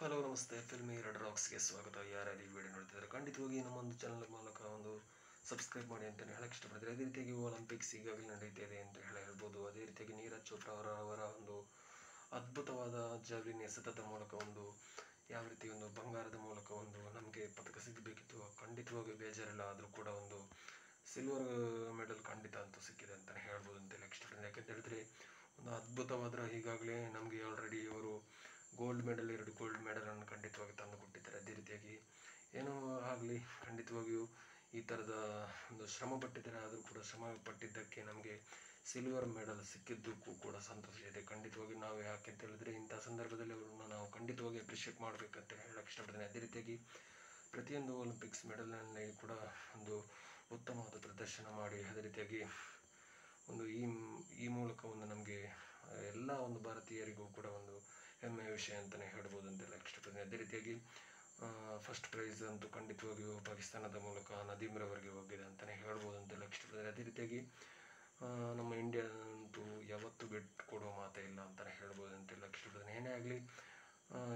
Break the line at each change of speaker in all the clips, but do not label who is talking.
Hello ನಮಸ್ತೆ, filmy red ರಾಕ್ಸ್ಗೆ ಸ್ವಾಗತ. ಯಾರ್ಯಾರು ಈ ವಿಡಿಯೋ ನೋಡ್ತಿದ್ದಾರೆ ಖಂಡಿತವಾಗಿ ನಮ್ಮೊಂದು ಚಾನಲ್ ಮೂಲಕ ಒಂದು ಸಬ್ಸ್ಕ್ರೈಬ್ ಮಾಡಿ ಅಂತಲೇ ಹೇಳಕ್ಕೆ ಇಷ್ಟಪಡ್ತಾರೆ. ಅದೇ ರೀತಿಯಾಗಿ ಒಲಿಂಪಿಕ್ಸ್ ಈಗಾಗಲೇ ನಡೀತಿದೆ ಅಂತ ಹೇಳ್ಬೋದು. ಅದೇ ರೀತಿಯಾಗಿ ನೀರಜ್ ಚೋಪ್ರಾ ಅವರ ಒಂದು ಅದ್ಭುತವಾದ ಜಾವ್ಲಿನ್ ಎಸೆತದ ಮೂಲಕ ಒಂದು ಯಾವ ರೀತಿ ಒಂದು ಬಂಗಾರದ ಮೂಲಕ ಒಂದು ನಮಗೆ ಪದಕ ಸಿಗಬೇಕಿತ್ತು. ಖಂಡಿತವಾಗಿ ಬೇಜಾರಿಲ್ಲ, ಆದರೂ ಕೂಡ ಒಂದು ಸಿಲ್ವರ್ ಮೆಡಲ್ ಖಂಡಿತ ಅಂತೂ ಸಿಕ್ಕಿದೆ ಅಂತಲೇ ಹೇಳ್ಬೋದು ಅಂತ ಹೇಳಕ್ಕೆ ಇಷ್ಟಪಡ್ತೀನಿ. ಯಾಕೆಂತ ಹೇಳಿದ್ರೆ ಒಂದು ಅದ್ಭುತವಾದ ಈಗಾಗಲೇ ನಮಗೆ ಆಲ್ರೆಡಿ ಅವರು ಗೋಲ್ಡ್ ಮೆಡಲ್ 2 ಗೋಲ್ಡ್ ಮೆಡಲನ್ನು ಖಂಡಿತವಾಗಿ ತಂದು ಕೊಟ್ಟಿದ್ದಾರೆ. ಅದೇ ರೀತಿಯಾಗಿ ಏನೋ ಆಗಲಿ, ಖಂಡಿತವಾಗಿಯೂ ಈ ಥರದ ಒಂದು ಶ್ರಮ ಪಟ್ಟಿದ್ದಾರೆ. ಆದರೂ ಕೂಡ ಶ್ರಮ ಪಟ್ಟಿದ್ದಕ್ಕೆ ನಮಗೆ ಸಿಲ್ವರ್ ಮೆಡಲ್ ಸಿಕ್ಕಿದ್ದಕ್ಕೂ ಕೂಡ ಸಂತೋಷ ಇದೆ. ಖಂಡಿತವಾಗಿ ನಾವು ಯಾಕೆ ಅಂತ ಹೇಳಿದ್ರೆ ಇಂಥ ಸಂದರ್ಭದಲ್ಲಿ ಅವರನ್ನು ನಾವು ಖಂಡಿತವಾಗಿ ಅಪ್ರಿಷಿಯೇಟ್ ಮಾಡಬೇಕಂತ ಹೇಳಕ್ಕೆ ಇಷ್ಟಪಡ್ತೀನಿ. ಅದೇ ರೀತಿಯಾಗಿ ಪ್ರತಿಯೊಂದು ಒಲಿಂಪಿಕ್ಸ್ ಮೆಡಲ್ನಲ್ಲಿ ಕೂಡ ಒಂದು ಉತ್ತಮವಾದ ಪ್ರದರ್ಶನ ಮಾಡಿ ಅದೇ ರೀತಿಯಾಗಿ ಒಂದು ಈ ಮೂಲಕ ಒಂದು ನಮಗೆ ಎಲ್ಲ ಒಂದು ಭಾರತೀಯರಿಗೂ ಕೂಡ ಒಂದು ಹೆಮ್ಮೆಯ ವಿಷಯ ಅಂತಲೇ ಹೇಳ್ಬೋದು ಅಂತ ಹೇಳಕ್ಕೆ ಇಷ್ಟಪಡ್ತೀನಿ. ಅದೇ ರೀತಿಯಾಗಿ ಫಸ್ಟ್ ಪ್ರೈಸ್ ಅಂತೂ ಖಂಡಿತವಾಗಿಯೂ ಪಾಕಿಸ್ತಾನದ ಮೂಲಕ ನದೀಮ್ರವರಿಗೆ ಹೋಗಿದೆ ಅಂತಲೇ ಹೇಳ್ಬೋದು ಅಂತ ಹೇಳಕ್ಕೆ ಇಷ್ಟಪಡ್ತೀನಿ. ಅದೇ ರೀತಿಯಾಗಿ ನಮ್ಮ ಇಂಡಿಯಾ ಅಂತೂ ಯಾವತ್ತೂ ಬಿಟ್ಟು ಕೊಡೋ ಮಾತೇ ಇಲ್ಲ ಅಂತಲೇ ಹೇಳ್ಬೋದು ಅಂತ ಹೇಳಕ್ಕೆ ಇಷ್ಟಪಡ್ತೀನಿ. ಏನೇ ಆಗಲಿ,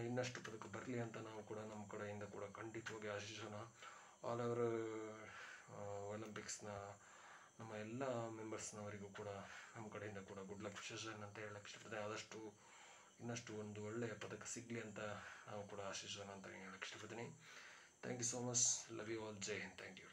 ಇನ್ನಷ್ಟು ಪದಕ ಬರಲಿ ಅಂತ ನಾವು ಕೂಡ ನಮ್ಮ ಕಡೆಯಿಂದ ಕೂಡ ಖಂಡಿತವಾಗಿ ಆಶಿಸೋಣ. ಆಲ್ ಓವರ್ ಒಲಿಂಪಿಕ್ಸ್ನ ನಮ್ಮ ಎಲ್ಲ ಮೆಂಬರ್ಸ್ನವರಿಗೂ ಕೂಡ ನಮ್ಮ ಕಡೆಯಿಂದ ಕೂಡ ಗುಡ್ ಲಕ್ ವಿಶೇಷನ್ ಅಂತ ಹೇಳಕ್ಕೆ ಇಷ್ಟಪಡ್ತೀನಿ. ಆದಷ್ಟು ಇನ್ನಷ್ಟು ಒಂದು ಒಳ್ಳೆಯ ಪದಕ ಸಿಗಲಿ ಅಂತ ನಾವು ಕೂಡ ಆಶಿಸೋಣ ಅಂತ ಹೇಳಕ್ಕೆ ಇಷ್ಟಪಡ್ತೀನಿ. Thank you so much. Love you all. Jai Hind. Thank you.